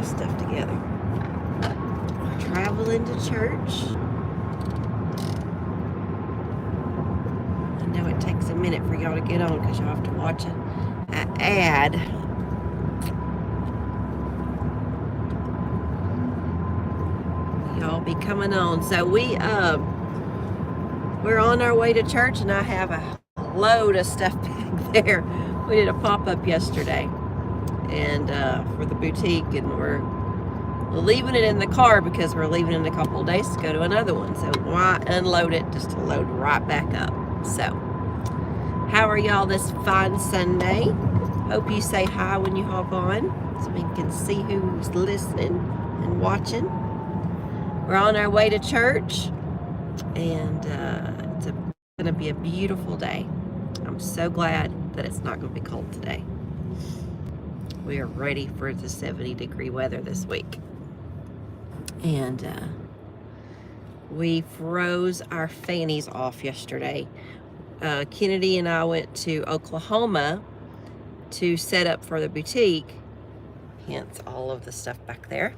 stuff together. We're traveling to church. I know it takes a minute for y'all to get on because y'all have to watch an ad. Y'all be coming on. So we're on our way to church, and I have a load of stuff back there. We did a pop-up yesterday, and for the boutique, and we're leaving it in the car because we're leaving in a couple of days to go to another one. So why unload it just to load right back up? So how are y'all this fine Sunday? Hope you say hi when you hop on so we can see who's listening and watching. We're on our way to church, and it's going to be a beautiful day. I'm so glad that it's not going to be cold today. We are ready for the 70-degree weather this week. And we froze our fannies off yesterday. Kennedy and I went to Oklahoma to set up for the boutique, hence all of the stuff back there.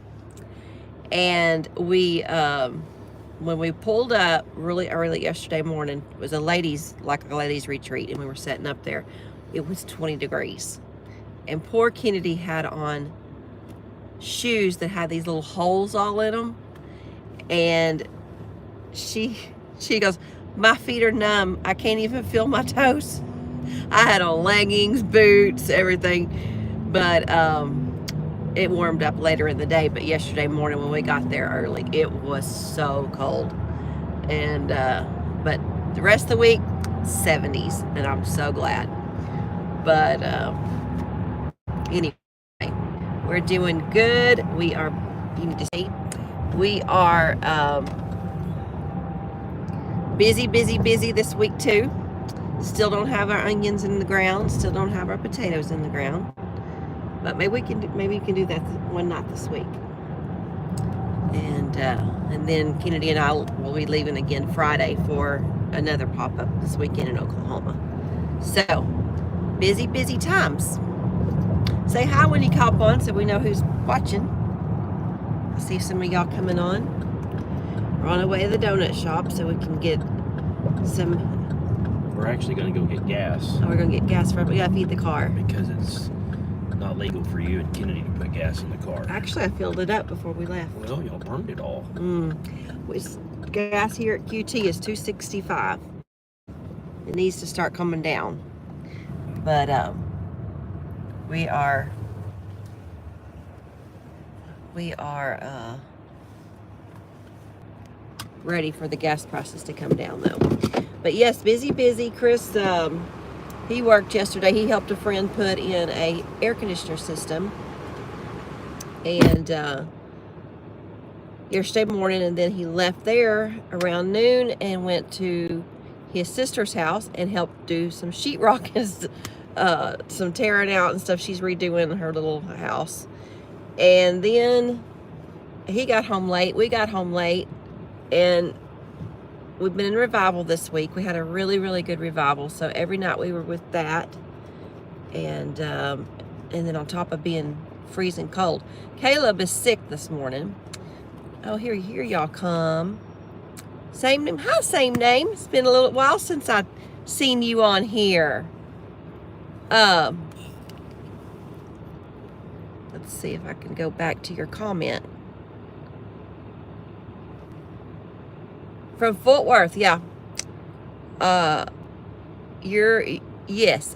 And we, when we pulled up really early yesterday morning, it was a ladies retreat, and we were setting up there. It was 20 degrees. And poor Kennedy had on shoes that had these little holes all in them. And she goes, my feet are numb. I can't even feel my toes. I had on leggings, boots, everything. But it warmed up later in the day. But yesterday morning when we got there early, it was so cold. And but the rest of the week, 70s. And I'm so glad. But anyway, we're doing good. We are, you need to see, we are busy this week too. Still don't have our onions in the ground. Still don't have our potatoes in the ground. But maybe we can do that one night this week. And then Kennedy and I will be leaving again Friday for another pop-up this weekend in Oklahoma. So busy times. Say hi when you hop on so we know who's watching. I see some of y'all coming on. We're on our way to the donut shop so we can get some. We're actually going to go get gas. Oh, we're going to get gas we got to feed the car. Because it's not legal for you and Kennedy to put gas in the car. Actually, I filled it up before we left. Well, y'all burned it all. Gas here at QT is $2.65. It needs to start coming down. But we are ready for the gas prices to come down though. But yes, busy. Chris, he worked yesterday. He helped a friend put in a air conditioner system. And yesterday morning, and then he left there around noon and went to his sister's house and helped do some sheetrock and some tearing out and stuff. She's redoing her little house. And then he got home late. We got home late. And we've been in revival this week. We had a really good revival. So every night we were with that. And then on top of being freezing cold. Caleb is sick this morning. Oh, here y'all come. Same name. Hi, same name. It's been a little while since I've seen you on here. Let's see if I can go back to your comment. From Fort Worth, yeah. Yes.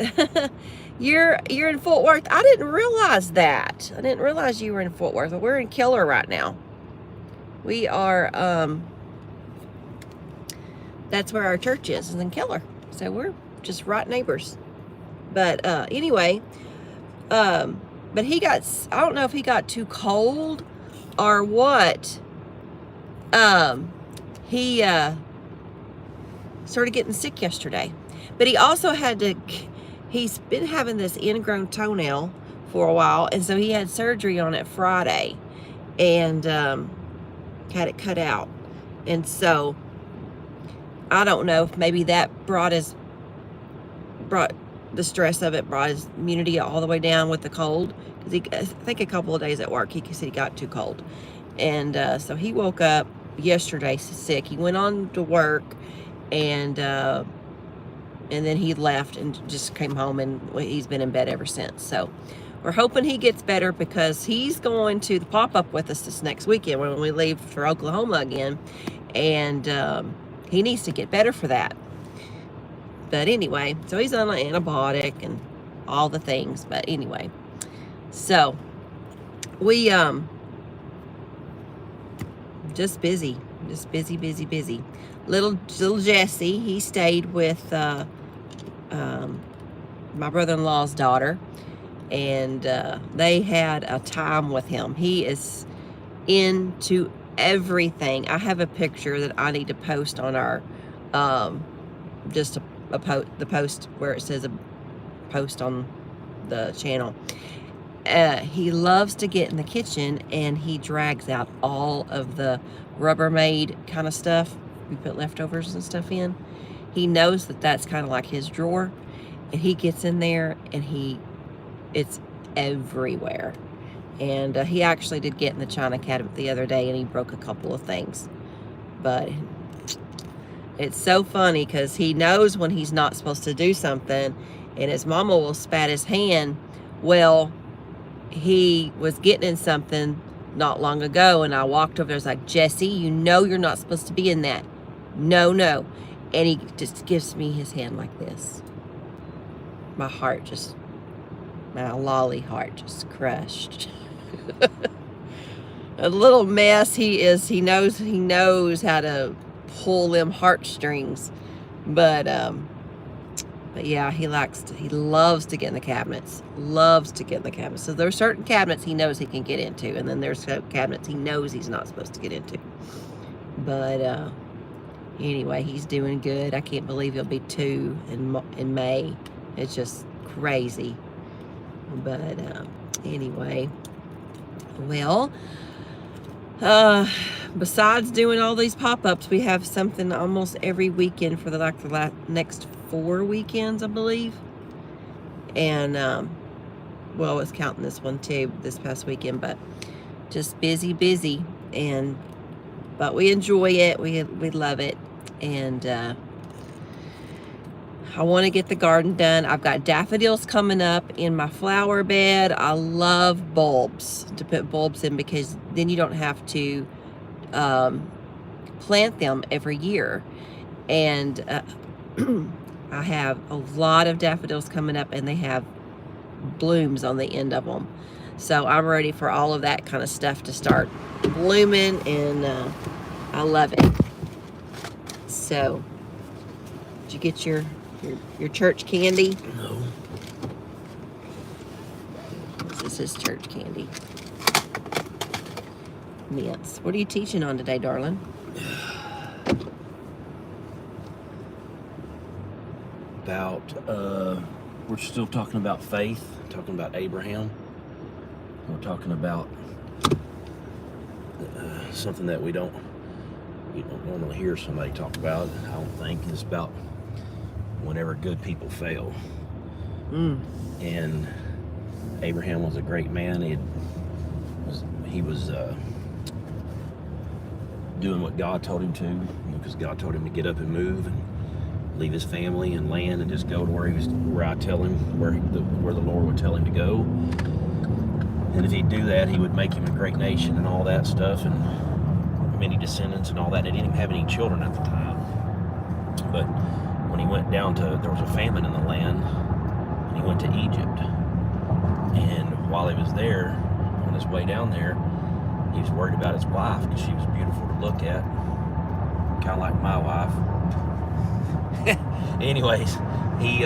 You're in Fort Worth. I didn't realize that. I didn't realize you were in Fort Worth. We're in Keller right now. We are, that's where our church is in Keller. So we're just right neighbors. But anyway, but he got, I don't know if he got too cold or what. He started getting sick yesterday. But he also had to, he's been having this ingrown toenail for a while. And so he had surgery on it Friday. And had it cut out. And so I don't know if maybe that brought the stress of it brought his immunity all the way down with the cold. Because I think a couple of days at work, he said he got too cold. And so he woke up yesterday sick. He went on to work, and then he left and just came home, and he's been in bed ever since. So we're hoping he gets better, because he's going to the pop-up with us this next weekend when we leave for Oklahoma again. And he needs to get better for that. But anyway, so he's on an antibiotic and all the things. But anyway, so we just busy. Little Jesse, he stayed with my brother-in-law's daughter, and they had a time with him. He is into everything. I have a picture that I need to post on our just the post where it says a post on the channel. He loves to get in the kitchen, and he drags out all of the Rubbermaid kind of stuff we put leftovers and stuff in. He knows that that's kind of like his drawer, and he gets in there, and it's everywhere. And he actually did get in the china cabinet the other day, and he broke a couple of things. But it's so funny, because he knows when he's not supposed to do something, and his mama will spat his hand. Well, he was getting in something not long ago, and I walked over there. I was like, Jesse, you know you're not supposed to be in that. No. And he just gives me his hand like this. My lolly heart just crushed. A little mess he is. He knows how to pull them heartstrings. But yeah, he loves to get in the cabinets. So there are certain cabinets he knows he can get into, and then there's cabinets he knows he's not supposed to get into. But anyway, he's doing good. I can't believe he'll be 2 in May. It's just crazy. But anyway, well, besides doing all these pop-ups, we have something almost every weekend for the next 4 weekends, I believe. And well, it's counting this one too, this past weekend. But just busy, but we enjoy it. We love it. And I want to get the garden done. I've got daffodils coming up in my flower bed. I love bulbs, to put bulbs in, because then you don't have to plant them every year. And I have a lot of daffodils coming up, and they have blooms on the end of them. So I'm ready for all of that kind of stuff to start blooming, and I love it. So, did you get your church candy? No. This is church candy. Mints. What are you teaching on today, darling? About, we're still talking about faith, talking about Abraham. We're talking about something that we don't normally hear somebody talk about, I don't think, is about whenever good people fail. And Abraham was a great man. He was doing what God told him to, because God told him to get up and move and leave his family and land and just go to where I tell him, where the Lord would tell him to go. And if he'd do that, he would make him a great nation and all that stuff, and many descendants and all that. They didn't even have any children at the time. But when he went down there was a famine in the land, and he went to Egypt. And while he was there, on his way down there, he was worried about his wife, because she was beautiful to look at, kind of like my wife. Anyways, he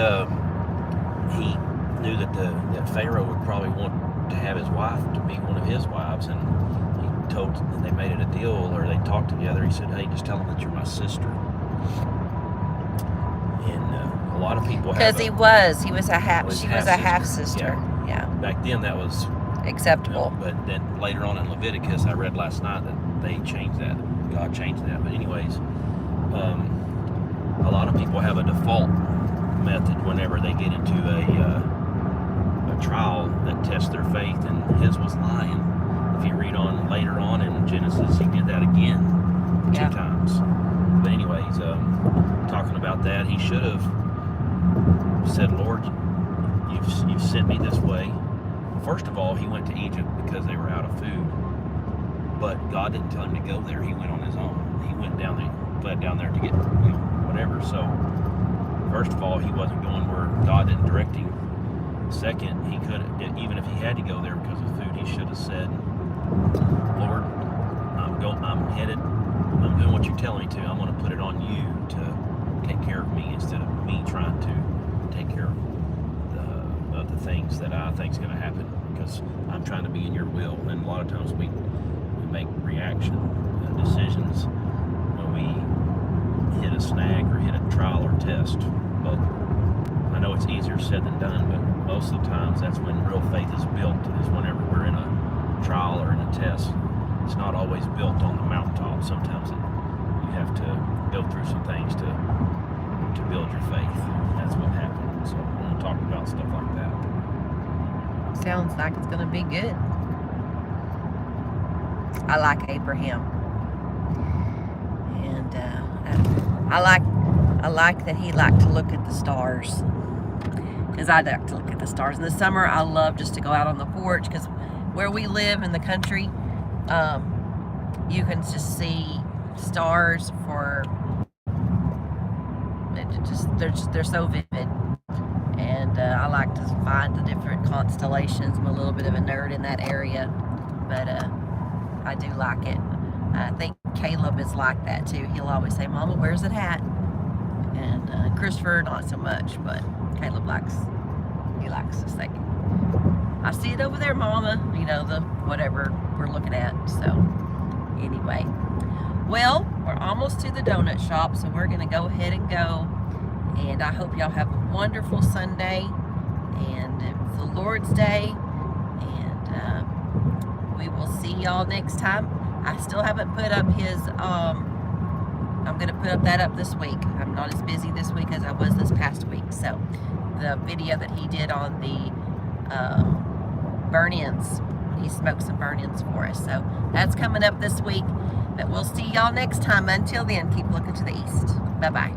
knew that Pharaoh would probably want to have his wife to be one of his wives, and they made it a deal, or they talked together. He said, "Hey, just tell him that you're my sister." And a lot of people have, because she was a half sister. Yeah. Back then that was acceptable. But then later on in Leviticus, I read last night that they changed that. God changed that. But anyways, a lot of people have a default method whenever they get into a trial that tests their faith, and his was lying. If you read on later on in Genesis, he did that again 2 times. But anyways, talking about that, he should have said, Lord, you've sent me this way. First of all, he went to Egypt because they were out of food. But God didn't tell him to go there. He went on his own. He went down there, fled down there to get, whatever. So, first of all, he wasn't going where God didn't direct him. Second, he could, even if he had to go there because of food, he should have said, Lord, I'm headed, I'm doing what you're telling me to. I'm going to put it on you to take care of me instead of me trying to take care of the things that I think is going to happen, because I'm trying to be in your will. And a lot of times we make reaction decisions when we hit a snag or hit a trial or test. But I know it's easier said than done, but most of the times that's when real faith is built, is whenever we're in a trial or in a test. It's not always built on the mountaintop. Sometimes you have to go through some things to build your faith. That's what happened. So we're going to talk about stuff like that. Sounds like it's going to be good. I like Abraham, and I like that he liked to look at the stars, because I like to look at the stars in the summer. I love just to go out on the porch, because where we live in the country, you can just see stars for they're so vivid. And I like to find the different constellations. I'm a little bit of a nerd in that area, but I do like it. I think Caleb is like that too. He'll always say, Mama, where's it at? And Christopher, not so much, but Caleb likes to say, I see it over there, Mama. The whatever we're looking at. So anyway, well, we're almost to the donut shop, so we're going to go ahead and go. And I hope y'all have a wonderful Sunday, and it's the Lord's Day, and we will see y'all next time. I still haven't put up his, I'm going to put that this week. I'm not as busy this week as I was this past week. So the video that he did on the burn-ins, he smoked some burn-ins for us. So that's coming up this week, but we'll see y'all next time. Until then, keep looking to the east. Bye-bye.